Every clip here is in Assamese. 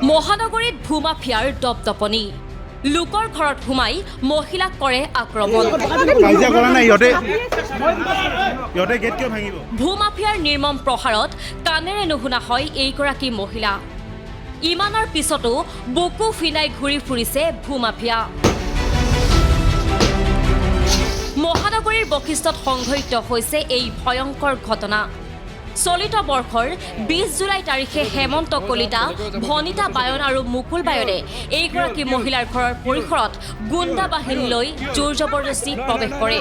মহানগৰীত ভূমাফিয়াৰ দপদপনি লোকৰ ঘৰত সোমাই মহিলাক কৰে আক্ৰমণ ভূমাফিয়াৰ নিৰ্মম প্ৰহাৰত কাণেৰে নুশুনা হয় এইগৰাকী মহিলা ইমানৰ পিছতো বুকু ফিনাই ঘূৰি ফুৰিছে ভূমাফিয়া মহানগৰীৰ বশিষ্ঠত সংঘটিত হৈছে এই ভয়ংকৰ ঘটনা চলিত বৰ্ষৰ 20 জুলাই তাৰিখে হেমন্ত কলিতা ভনিতা বায়ন আৰু মুকুল বায়নে এইগৰাকী মহিলাৰ ঘৰৰ পৰিসৰত গুণ্ডা বাহিনী লৈ জোৰ জবৰদস্তি প্ৰৱেশ কৰে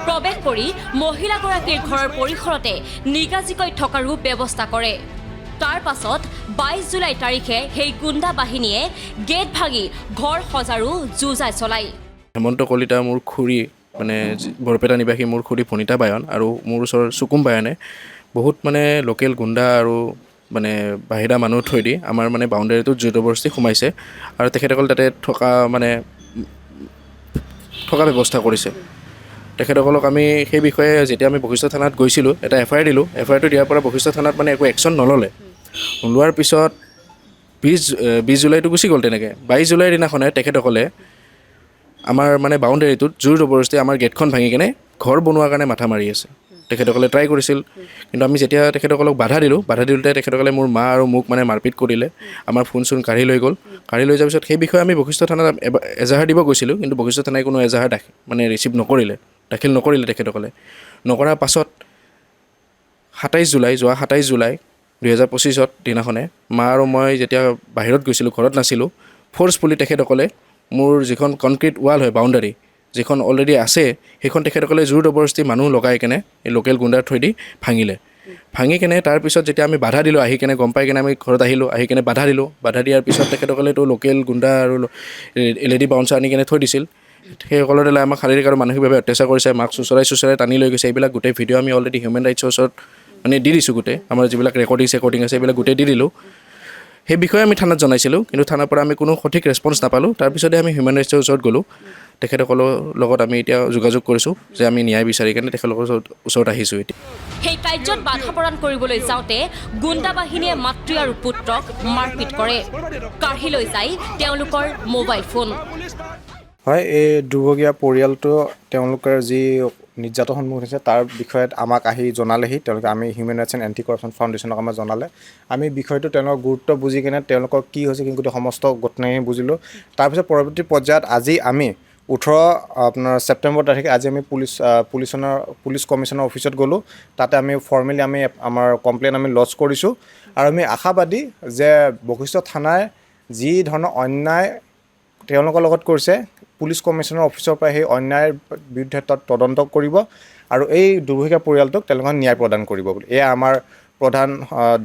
প্ৰৱেশ কৰি মহিলাগৰাকীৰ ঘৰৰ পৰিসৰতে নিগাজিকৈ থকাৰো ব্যৱস্থা কৰে তাৰ পাছত 22 জুলাই তাৰিখে সেই গুণ্ডা বাহিনীয়ে গেট ভাঙি ঘৰ সজাৰো যুঁজাই চলাই হেমন্ত কলিতা মোৰ খুৰী মানে বৰপেটা নিবাসী মোৰ খুৰী ভনিতা বায়ন আৰু মোৰ ওচৰৰ চুকুম বায়নে বহুত মানে লোকেল গুণ্ডা আৰু মানে বাহিৰা মানুহ থৈ দি আমাৰ মানে বাউণ্ডাৰীটোত জবৰদস্তি সোমাইছে আৰু তেখেতসকল তাতে থকা ব্যৱস্থা কৰিছে তেখেতসকলক আমি সেই বিষয়ে যেতিয়া আমি বশিষ্ঠ থানাত গৈছিলোঁ এটা এফআইআৰ দিলোঁ এফআইআৰটো দিয়াৰ পৰা বশিষ্ঠ থানাত মানে একো একশ্যন নল'লে নোলোৱাৰ পিছত 20 জুলাইটো গুচি গ'ল তেনেকৈ 22 জুলাইৰ দিনাখনে তেখেতসকলে আমাৰ মানে বাউণ্ডাৰীটোত জোৰ জবৰদস্তি আমাৰ গেটখন ভাঙি কেনে ঘৰ বনোৱাৰ কাৰণে মাথা মাৰি আছে তেখেতসকলে ট্ৰাই কৰিছিল কিন্তু আমি যেতিয়া তেখেতসকলক বাধা দিওঁতে তেখেতসকলে মোৰ মা আৰু মোক মানে মাৰপিট কৰিলে আমাৰ ফোন চোন কাঢ়ি লৈ গ'ল কাঢ়ি লৈ যোৱাৰ পিছত সেই বিষয়ে আমি বশিষ্ঠ থানাত এজাহাৰ দিব গৈছিলোঁ কিন্তু বশিষ্ঠ থানাই কোনো এজাহাৰ ৰিচিভ নকৰিলে দাখিল নকৰিলে তেখেতসকলে নকৰাৰ পাছত 27 জুলাই 2025 দিনাখনে মা আৰু মই যেতিয়া বাহিৰত গৈছিলোঁ ঘৰত নাছিলোঁ ফ'ৰ্চফুলি তেখেতসকলে মোৰ যিখন কনক্ৰিট ৱাল হয় বাউণ্ডাৰী যিখন অলৰেডি আছে সেইখন তেখেতসকলে জোৰ জবৰদস্তি মানুহ লগাই কেনে এই লোকেল গুণ্ডাৰ থৈ দি ভাঙি কেনে তাৰপিছত যেতিয়া আমি বাধা দিলোঁ আহি কেনে গম পাই কেনে আমি ঘৰত আহি কেনে বাধা দিয়াৰ পিছত তেখেতসকলেতো লোকেল গুণ্ডা আৰু LED বাউন্সাৰ আনি কেনে থৈ দিছিল সেইসকলৰ দ্বাৰা আমাক শাৰীৰিক আৰু মানসিকভাৱে অত্যাচাৰ কৰিছে মাক চুচৰাই টানি লৈ গৈছে এইবিলাক গোটেই ভিডিঅ' আমি অলৰেডি হিউমেন ৰাইটছৰ ওচৰত মানে দি দিছোঁ গোটেই আমাৰ যিবিলাক ৰেকৰ্ডিং আছে এইবিলাক গোটেই দি দিলোঁ সেই বিষয়ে আমি থানাত জনাইছিলোঁ কিন্তু থানাৰ পৰা আমি কোনো সঠিক ৰেছপন্স নাপালোঁ তাৰপিছতে আমি হিউমেন ৰাইটছৰ ওচৰত গ'লোঁ তেখেতসকলৰ লগত আমি এতিয়া যোগাযোগ কৰিছোঁ যে আমি ন্যায় বিচাৰি কেনে তেখেতলোকৰ ওচৰত আহিছোঁ এতিয়া সেই কাৰ্যত বাধা প্ৰদান কৰিবলৈ যাওঁতে গুণ্ডা বাহিনীয়ে মাতৃ আৰু পুত্ৰক মাৰপিট কৰে কাঢ়ি লৈ যায় তেওঁলোকৰ মোবাইল ফোন হয় এই দুৰ্ভগীয়া পৰিয়ালটো তেওঁলোকৰ যি নিৰ্যাতন সন্মুখীন হৈছে তাৰ বিষয়ে আমাক আহি জনালেহি তেওঁলোকে আমি human rights and anti corruption ফাউণ্ডেশ্যনক আমাক জনালে আমি বিষয়টো তেওঁলোকৰ গুৰুত্ব বুজি কেনে তেওঁলোকৰ কি হৈছে কি গোটেই সমস্ত ঘটনাখিনি বুজিলোঁ তাৰপিছত পৰৱৰ্তী পৰ্যায়ত আজি আমি 18 ছেপ্টেম্বৰ তাৰিখে আজি আমি পুলিচ কমিশ্যনাৰ অফিচত গ'লোঁ তাতে আমি ফৰ্মেলি আমি আমাৰ কমপ্লেইন আমি লজ কৰিছোঁ আৰু আমি আশাবাদী যে বশিষ্ঠ থানাই যি ধৰণৰ অন্যায় তেওঁলোকৰ লগত কৰিছে পুলিচ কমিশ্যনাৰ অফিচৰ পৰা সেই অন্যায়ৰ বিৰুদ্ধে তদন্ত কৰিব আৰু এই দুৰ্ভগীয়া পৰিয়ালটোক তেওঁলোকে ন্যায় প্ৰদান কৰিব বুলি এয়া আমাৰ প্ৰধান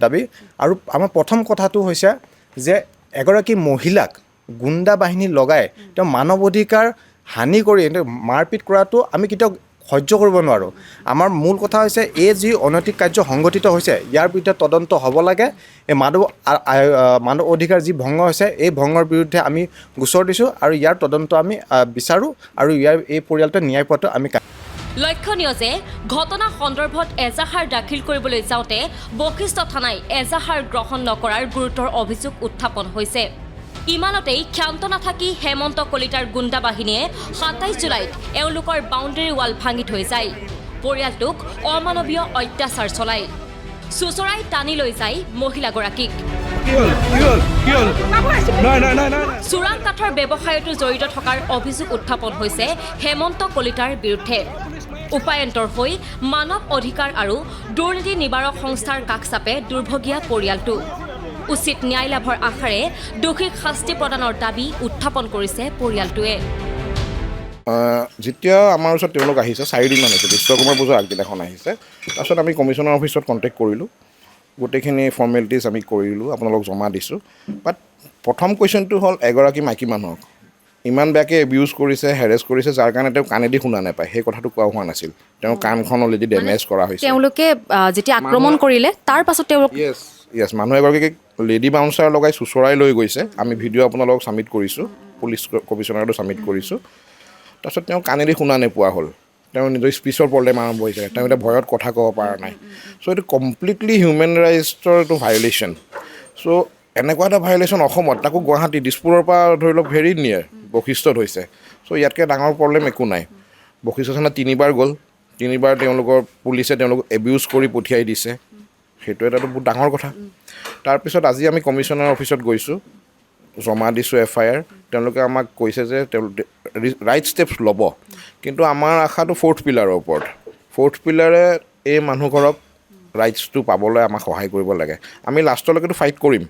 দাবী আৰু আমাৰ প্ৰথম কথাটো হৈছে যে এগৰাকী মহিলাক গুণ্ডা বাহিনী লগাই তেওঁ মানৱ অধিকাৰ হানি কৰি মাৰপিট কৰাটো আমি কেতিয়াও সহ্য কৰিব নোৱাৰোঁ আমাৰ মূল কথা হৈছে এই যি অনৈতিক কাৰ্য সংঘটিত হৈছে ইয়াৰ বিৰুদ্ধে তদন্ত হ'ব লাগে এই মানৱ অধিকাৰ যি ভংগ হৈছে এই ভংগৰ বিৰুদ্ধে আমি গোচৰ দিছোঁ আৰু ইয়াৰ তদন্ত আমি বিচাৰোঁ আৰু এই পৰিয়ালটোৱে ন্যায় পোৱাটো আমি লক্ষণীয় যে ঘটনা সন্দৰ্ভত এজাহাৰ দাখিল কৰিবলৈ যাওঁতে বশিষ্ঠ থানাই এজাহাৰ গ্ৰহণ নকৰাৰ গুৰুতৰ অভিযোগ উত্থাপন হৈছে ইমানতেই ক্ষান্ত নাথাকি হেমন্ত কলিতাৰ গুণ্ডা বাহিনীয়ে 27 জুলাইত এওঁলোকৰ বাউণ্ডাৰী ৱাল ভাঙি থৈ যায় পৰিয়ালটোক অমানৱীয় অত্যাচাৰ চলায় চুচৰাই টানি লৈ যায় মহিলাগৰাকীক চোৰাং কাঠৰ ব্যৱসায়তো জড়িত থকাৰ অভিযোগ উত্থাপন হৈছে হেমন্ত কলিতাৰ বিৰুদ্ধে উপায়ন্তৰ হৈ মানৱ অধিকাৰ আৰু দুৰ্নীতি নিবাৰক সংস্থাৰ কাষ চাপে দুৰ্ভগীয়া পৰিয়ালটো উচিত ন্যায় লাভৰ আশাৰে দোষীক শাস্তি প্ৰদানৰ দাবী উত্থাপন কৰিছে পৰিয়ালটোৱে যেতিয়া আমাৰ ওচৰত তেওঁলোক আহিছে 4 দিনমান হৈছে বিশ্বকৰ্মাৰ পূজাৰ আগদিনাখন আহিছে তাৰপিছত আমি কমিশ্যনাৰ অফিচত কণ্টেক্ট কৰিলোঁ গোটেইখিনি ফৰ্মেলিটিজ আমি কৰিলোঁ আপোনালোক জমা দিছোঁ বাট প্ৰথম কুৱেশ্যনটো হ'ল এগৰাকী মাইকী মানুহক ইমান বেয়াকৈ এবিউজ কৰিছে হেৰেছ কৰিছে যাৰ কাৰণে তেওঁ কাণেদি শুনা নাপায় সেই কথাটো কোৱা হোৱা নাছিল তেওঁৰ কাণখন অলৰেডি ডেমেজ কৰা হৈছে তেওঁলোকে যেতিয়া আক্ৰমণ কৰিলে তাৰ পাছত তেওঁলোক য়েছ মানুহ এগৰাকীক লেডি বাউন্সাৰ লগাই চুচৰাই লৈ গৈছে আমি ভিডিঅ' আপোনালোকক ছাবমিট কৰিছোঁ পুলিচ কমিশ্যনাৰটো ছাবমিট কৰিছোঁ তাৰপিছত তেওঁ কাণেদি শুনা নোপোৱা হ'ল তেওঁৰ নিজৰ স্পীচৰ প্ৰব্লেম আৰম্ভ হৈছে তেওঁ এতিয়া ভয়ত কথা ক'ব পৰা নাই চ' এইটো কমপ্লিটলি হিউমেন ৰাইটছৰ এইটো ভায়লেশ্যন চ' এনেকুৱা এটা ভায়লেশ্যন অসমত তাকো গুৱাহাটী দিছপুৰৰ পৰা ধৰি লওক ভেৰি নিয়েৰ বশিষ্ঠত হৈছে চ' ইয়াতকৈ ডাঙৰ প্ৰব্লেম একো নাই বশিষ্ঠ থানাত 3বাৰ গ'ল 3বাৰ তেওঁলোকৰ পুলিচে তেওঁলোকক এবিউজ কৰি পঠিয়াই দিছে সেইটো এটাতো বহুত ডাঙৰ কথা তাৰপিছত আজি আমি কমিশ্যনাৰ অফিচত গৈছোঁ জমা দিছোঁ FIR তেওঁলোকে আমাক কৈছে যে তেওঁলোকে ৰাইট ষ্টেপছ ল'ব কিন্তু আমাৰ আশাটো 4th পিলাৰৰ ওপৰত 4th পিলাৰে এই মানুহঘৰক ৰাইটছটো পাবলৈ আমাক সহায় কৰিব লাগে আমি লাষ্টলৈকেতো ফাইট কৰিম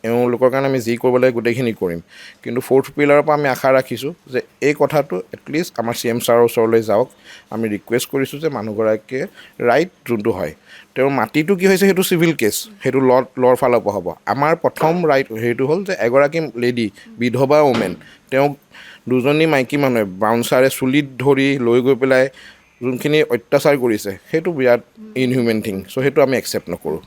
এওঁলোকৰ কাৰণে আমি যি কৰিব লাগে গোটেইখিনি কৰিম কিন্তু 4th পিলাৰৰ পৰা আমি আশা ৰাখিছোঁ যে এই কথাটো এটলিষ্ট আমাৰ CM ছাৰৰ ওচৰলৈ যাওক আমি ৰিকুৱেষ্ট কৰিছোঁ যে মানুহগৰাকীয়ে ৰাইট যোনটো হয় তেওঁৰ মাটিটো কি হৈছে সেইটো চিভিল কেছ সেইটো লৰ ফালৰ পৰা হ'ব আমাৰ প্ৰথম ৰাইট সেইটো হ'ল যে এগৰাকী লেডি বিধৱা ওমেন তেওঁক দুজনী মাইকী মানুহে বাউন্সাৰে চুলিত ধৰি লৈ গৈ পেলাই যোনখিনি অত্যাচাৰ কৰিছে সেইটো বিৰাট ইনহিউমেন থিং চ' সেইটো আমি একচেপ্ট নকৰোঁ